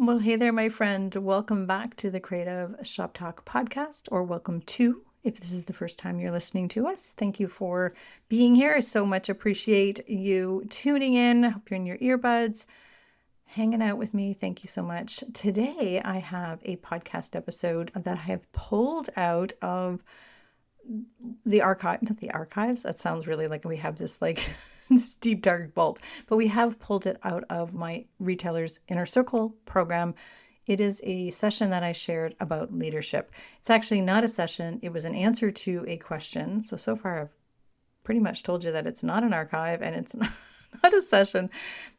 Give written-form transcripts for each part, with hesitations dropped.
Well, hey there, my friend. Welcome back to the Creative Shop Talk podcast, or welcome to, if this is the first time you're listening to us. Thank you for being here. I so much appreciate you tuning in. Hope you're in your earbuds, hanging out with me. Thank you so much. Today, I have a podcast episode that I have pulled out of the archive, not the archives. That sounds really like we have this this deep dark vault, but we have pulled it out of my Retailers Inner Circle program. It is a session that I shared about leadership. It's actually not a session. It was an answer to a question. So far I've pretty much told you that it's not an archive and it's not a session.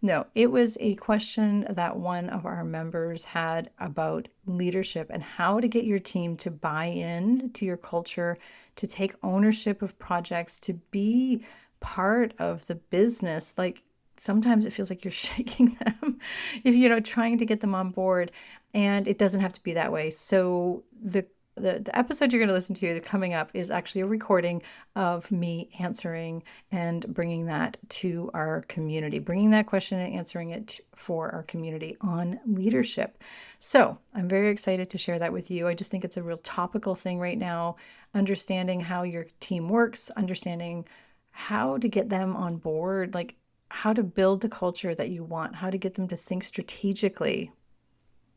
No, it was a question that one of our members had about leadership and how to get your team to buy in to your culture, to take ownership of projects, to be part of the business. Like sometimes it feels like you're shaking them if trying to get them on board, and it doesn't have to be that way. So the episode you're going to listen to coming up is actually a recording of me answering and bringing that to our community, bringing that question and answering it for our community on leadership. So I'm very excited to share that with you. I just think it's a real topical thing right now, understanding how your team works, understanding how to get them on board, like how to build the culture that you want, how to get them to think strategically.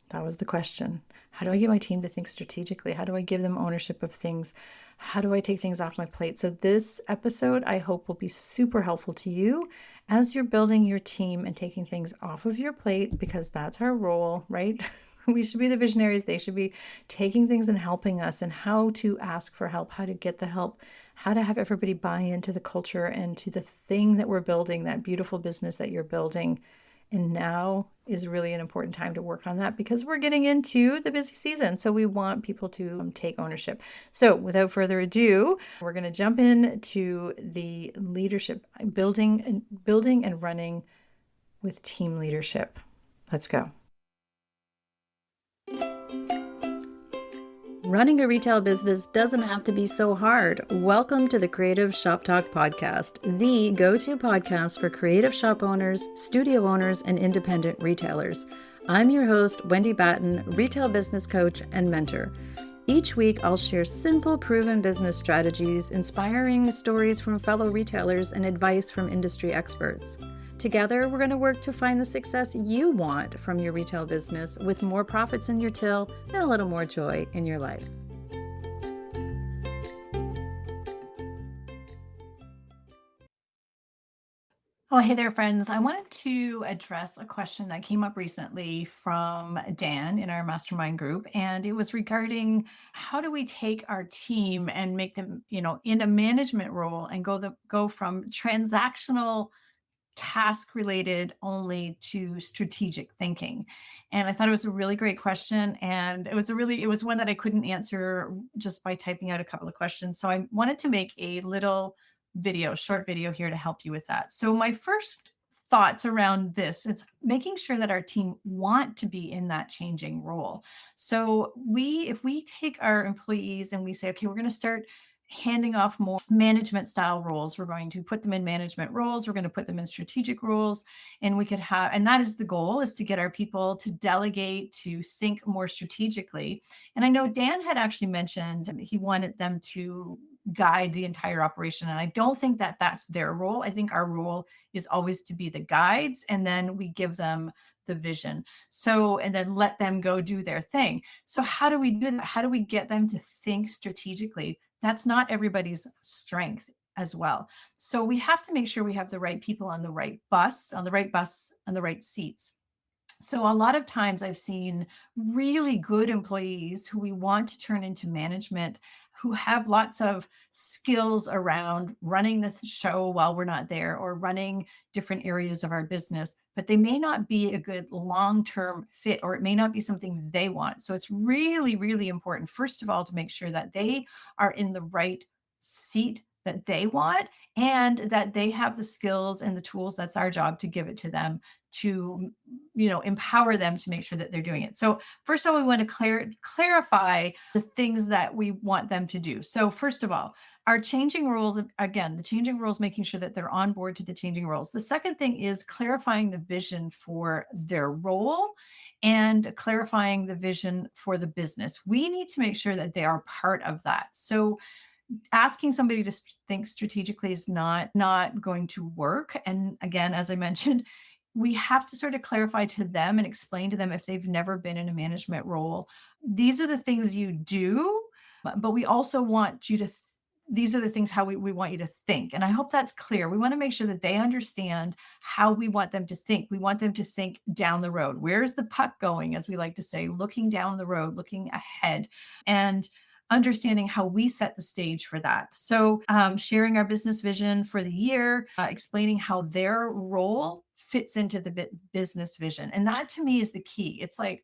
That was the question. How do I get my team to think strategically? How do I give them ownership of things? How do I take things off my plate? So this episode, I hope, will be super helpful to you as you're building your team and taking things off of your plate, because that's our role, right? We should be the visionaries. They should be taking things and helping us, and how to ask for help, how to get the help, how to have everybody buy into the culture and to the thing that we're building, that beautiful business that you're building. And now is really an important time to work on that because we're getting into the busy season. So we want people to take ownership. So without further ado, we're going to jump into the leadership, building and running with team leadership. Let's go. Running a retail business doesn't have to be so hard. Welcome to the Creative Shop Talk podcast, the go-to podcast for creative shop owners, studio owners, and independent retailers. I'm your host, Wendy Batten, retail business coach and mentor. Each week, I'll share simple, proven business strategies, inspiring stories from fellow retailers, and advice from industry experts. Together, we're going to work to find the success you want from your retail business, with more profits in your till and a little more joy in your life. Oh, hey there, friends. I wanted to address a question that came up recently from Dan in our Mastermind group, and it was regarding how do we take our team and make them, in a management role and go from transactional task related only to strategic thinking. And I thought it was a really great question. And it was one that I couldn't answer just by typing out a couple of questions. So I wanted to make a little short video here to help you with that. So my first thoughts around this, it's making sure that our team want to be in that changing role. So if we take our employees and we say, okay, we're going to start handing off more management style roles. We're going to put them in management roles. We're going to put them in strategic roles. And and that is the goal, is to get our people to delegate, to think more strategically. And I know Dan had actually mentioned he wanted them to guide the entire operation. And I don't think that that's their role. I think our role is always to be the guides, and then we give them the vision. And then let them go do their thing. So how do we do that? How do we get them to think strategically? That's not everybody's strength as well. So we have to make sure we have the right people on the right bus, and the right seats. So a lot of times I've seen really good employees who we want to turn into management, who have lots of skills around running the show while we're not there, or running different areas of our business, but they may not be a good long-term fit, or it may not be something they want. So it's really, really important, first of all, to make sure that they are in the right seat that they want, and that they have the skills and the tools. That's our job, to give it to them, to empower them to make sure that they're doing it. So first of all, we want to clarify the things that we want them to do. So first of all, Our changing rules, again, the changing rules, making sure that they're on board to the changing rules. The second thing is clarifying the vision for their role and clarifying the vision for the business. We need to make sure that they are part of that. So asking somebody to think strategically is not going to work. And again, as I mentioned, we have to sort of clarify to them and explain to them, if they've never been in a management role, these are the things you do, but we also want you to these are the things how we want you to think. And I hope that's clear. We want to make sure that they understand how we want them to think. We want them to think down the road. Where's the puck going, as we like to say, looking down the road, looking ahead, and understanding how we set the stage for that. So sharing our business vision for the year, explaining how their role fits into the business vision. And that to me is the key. It's like,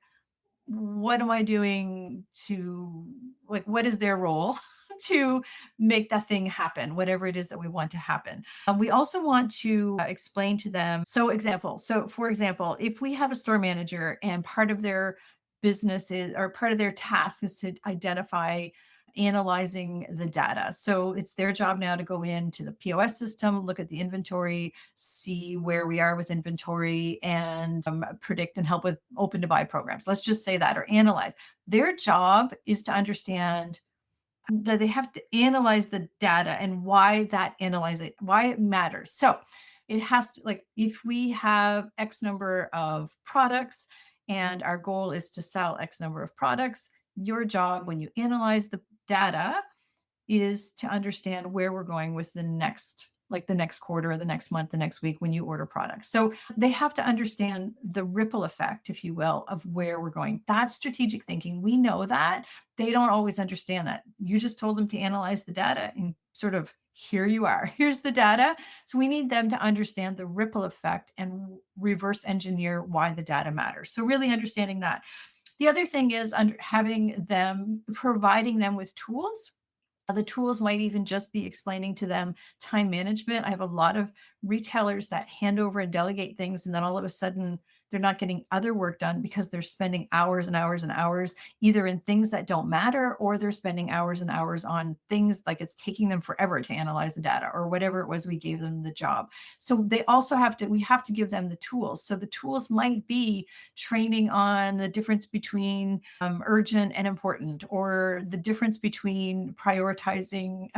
what am I doing to, like, what is their role to make that thing happen, whatever it is that we want to happen. We also want to explain to them. So for example, if we have a store manager and part of their business is, or part of their task is to identify analyzing the data. So it's their job now to go into the POS system, look at the inventory, see where we are with inventory, and predict and help with open to buy programs. Let's just say that, or analyze. Their job is to understand that they have to analyze the data and why it matters. So it has to, like, if we have X number of products and our goal is to sell X number of products, your job when you analyze the data is to understand where we're going with the next quarter or the next month, the next week when you order products. So they have to understand the ripple effect, if you will, of where we're going. That's strategic thinking. We know that. They don't always understand that. You just told them to analyze the data and sort of, here you are. Here's the data. So we need them to understand the ripple effect and reverse engineer why the data matters. So really understanding that. The other thing is providing them with tools. The tools might even just be explaining to them time management. I have a lot of retailers that hand over and delegate things, and then all of a sudden they're not getting other work done because they're spending hours and hours and hours either in things that don't matter, or they're spending hours and hours on things like it's taking them forever to analyze the data or whatever it was we gave them the job. So they also we have to give them the tools. So the tools might be training on the difference between urgent and important, or the difference between prioritizing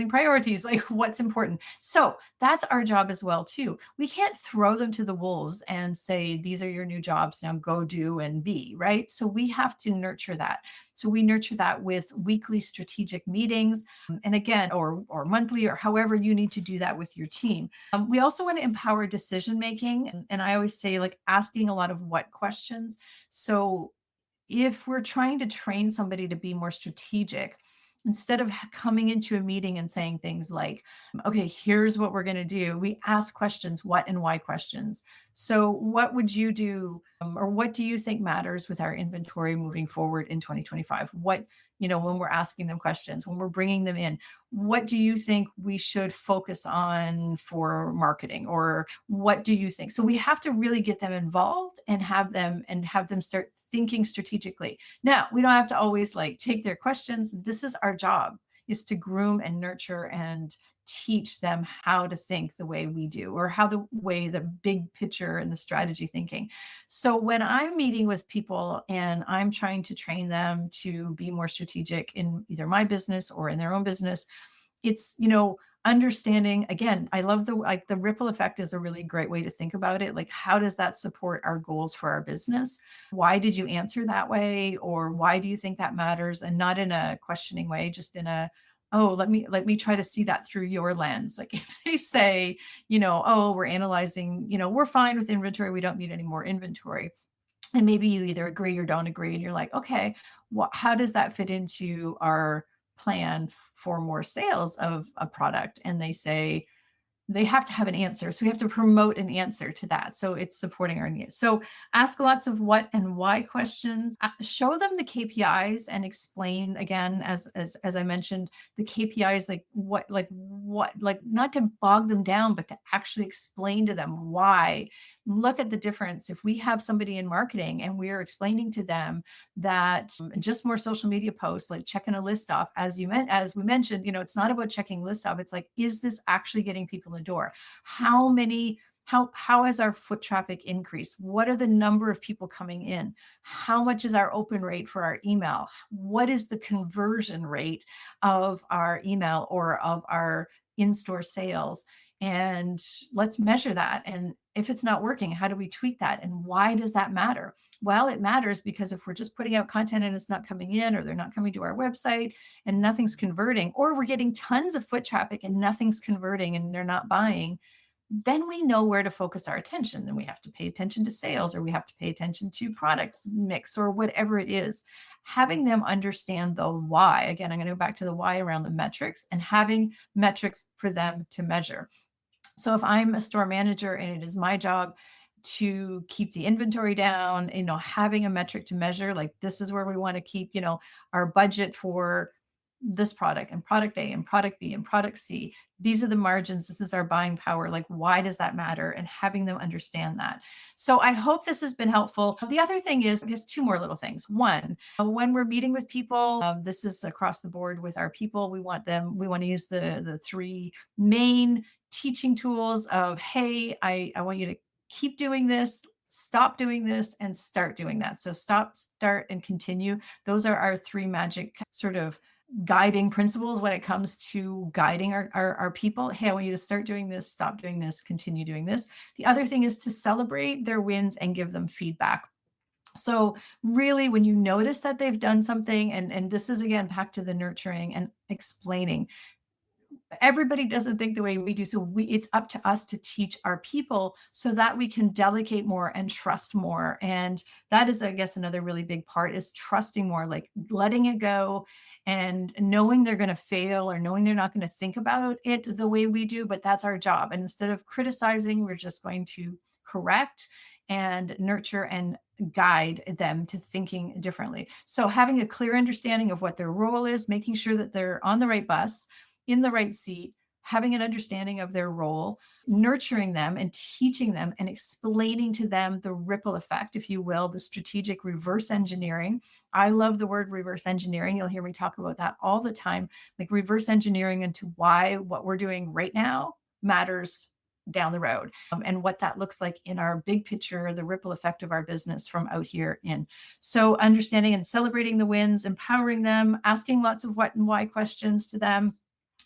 priorities, like what's important. So that's our job as well too. We can't throw them to the wolves and say, these are your new jobs, now go do and be, right? So we have to nurture that. So we nurture that with weekly strategic meetings, and again, or monthly, or however you need to do that with your team. We also want to empower decision making, and I always say, like, asking a lot of what questions. So if we're trying to train somebody to be more strategic, instead of coming into a meeting and saying things like, okay, here's what we're going to do, we ask questions, what and why questions. So what would you do, or what do you think matters with our inventory moving forward in 2025? What, when we're asking them questions, when we're bringing them in, what do you think we should focus on for marketing, or what do you think? So we have to really get them involved and have them start thinking strategically. Now, we don't have to always take their questions. This is our job, is to groom and nurture and teach them how to think the way we do, or the big picture and the strategy thinking. So when I'm meeting with people and I'm trying to train them to be more strategic in either my business or in their own business, it's, understanding, again, I love the ripple effect is a really great way to think about it. Like, how does that support our goals for our business? Why did you answer that way? Or why do you think that matters? And not in a questioning way, just in a, oh, let me try to see that through your lens. Like, if they say, oh, we're analyzing, we're fine with inventory, we don't need any more inventory. And maybe you either agree or don't agree. And you're like, okay, how does that fit into our plan for more sales of a product? And they say they have to have an answer. So we have to promote an answer to that. So it's supporting our needs. So ask lots of what and why questions. Show them the KPIs and explain, again, as I mentioned, the KPIs, what, not to bog them down, but to actually explain to them why look at the difference. If we have somebody in marketing and we're explaining to them that just more social media posts, like checking a list off, as we mentioned, it's not about checking list off. It's like, is this actually getting people in the door? How has our foot traffic increased? What are the number of people coming in? How much is our open rate for our email? What is the conversion rate of our email or of our in-store sales? And let's measure that. And if it's not working, how do we tweak that? And why does that matter? Well, it matters because if we're just putting out content and it's not coming in, or they're not coming to our website and nothing's converting, or we're getting tons of foot traffic and nothing's converting and they're not buying, then we know where to focus our attention. Then we have to pay attention to sales, or we have to pay attention to products mix, or whatever it is. Having them understand the why. Again, I'm going to go back to the why around the metrics, and having metrics for them to measure. So if I'm a store manager and it is my job to keep the inventory down, having a metric to measure, like this is where we want to keep, our budget for this product and product A and product B and product C. These are the margins. This is our buying power. Like, why does that matter? And having them understand that. So I hope this has been helpful. The other thing is, I guess, two more little things. One, when we're meeting with people, this is across the board with our people. We want to use the three main teaching tools of, hey, I want you to keep doing this, stop doing this, and start doing that. So stop, start, and continue. Those are our three magic sort of guiding principles when it comes to guiding our people. Hey, I want you to start doing this, stop doing this, continue doing this. The other thing is to celebrate their wins and give them feedback. So really, when you notice that they've done something, and this is again back to the nurturing and explaining, everybody doesn't think the way we do. So it's up to us to teach our people so that we can delegate more and trust more. And that is, I guess, another really big part is trusting more, like letting it go and knowing they're going to fail, or knowing they're not going to think about it the way we do, but that's our job. And instead of criticizing, we're just going to correct and nurture and guide them to thinking differently. So having a clear understanding of what their role is, making sure that they're on the right bus, in the right seat, having an understanding of their role, nurturing them and teaching them and explaining to them the ripple effect, if you will, the strategic reverse engineering. I love the word reverse engineering. You'll hear me talk about that all the time, like reverse engineering into why what we're doing right now matters down the road, and what that looks like in our big picture, the ripple effect of our business from out here in. So understanding and celebrating the wins, empowering them, asking lots of what and why questions to them,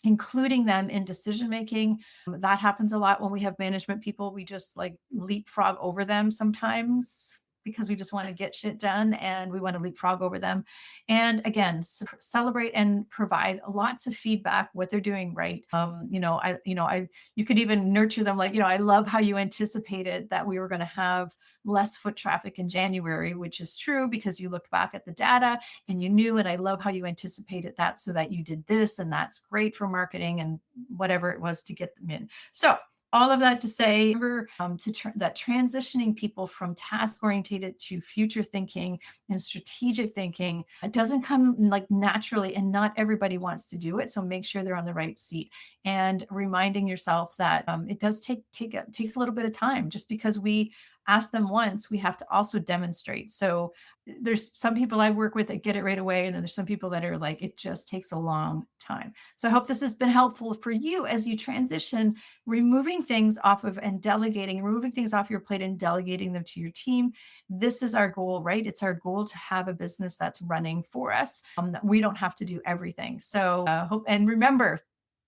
including them in decision making. That happens a lot when we have management people. We just like leapfrog over them sometimes because we just want to get shit done and we want to leapfrog over them. And again, celebrate and provide lots of feedback, what they're doing right. You could even nurture them. Like, I love how you anticipated that we were going to have less foot traffic in January, which is true because you looked back at the data and you knew, and I love how you anticipated that so that you did this, and that's great for marketing and whatever it was to get them in. So all of that to say, remember that transitioning people from task-oriented to future thinking and strategic thinking, it doesn't come like naturally, and not everybody wants to do it. So make sure they're on the right seat, and reminding yourself that it does takes a little bit of time. Just because we ask them once, we have to also demonstrate. So there's some people I work with that get it right away, and then there's some people that are like, it just takes a long time. So I hope this has been helpful for you as you transition, removing things off of and delegating, removing things off your plate and delegating them to your team. This is our goal, right? It's our goal to have a business that's running for us, that we don't have to do everything. So hope, and remember,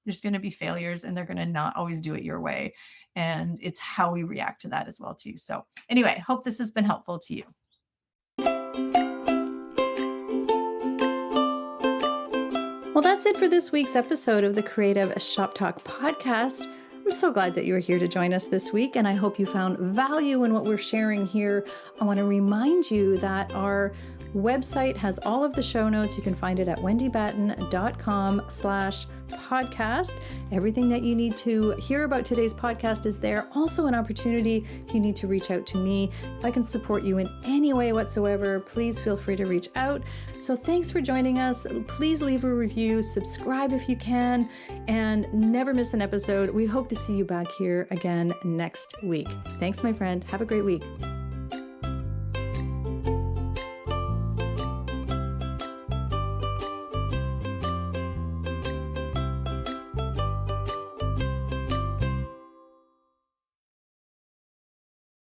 there's going to be failures, and they're going to not always do it your way. And it's how we react to that as well too. So anyway, hope this has been helpful to you. Well, that's it for this week's episode of the Creative Shop Talk podcast. I'm so glad that you were here to join us this week, and I hope you found value in what we're sharing here. I want to remind you that our website has all of the show notes. You can find it at wendybatten.com/. podcast. Everything that you need to hear about today's podcast is there. Also an opportunity if you need to reach out to me. If I can support you in any way whatsoever, please feel free to reach out. So thanks for joining us. Please leave a review, subscribe if you can, and never miss an episode. We hope to see you back here again next week. Thanks, my friend. Have a great week.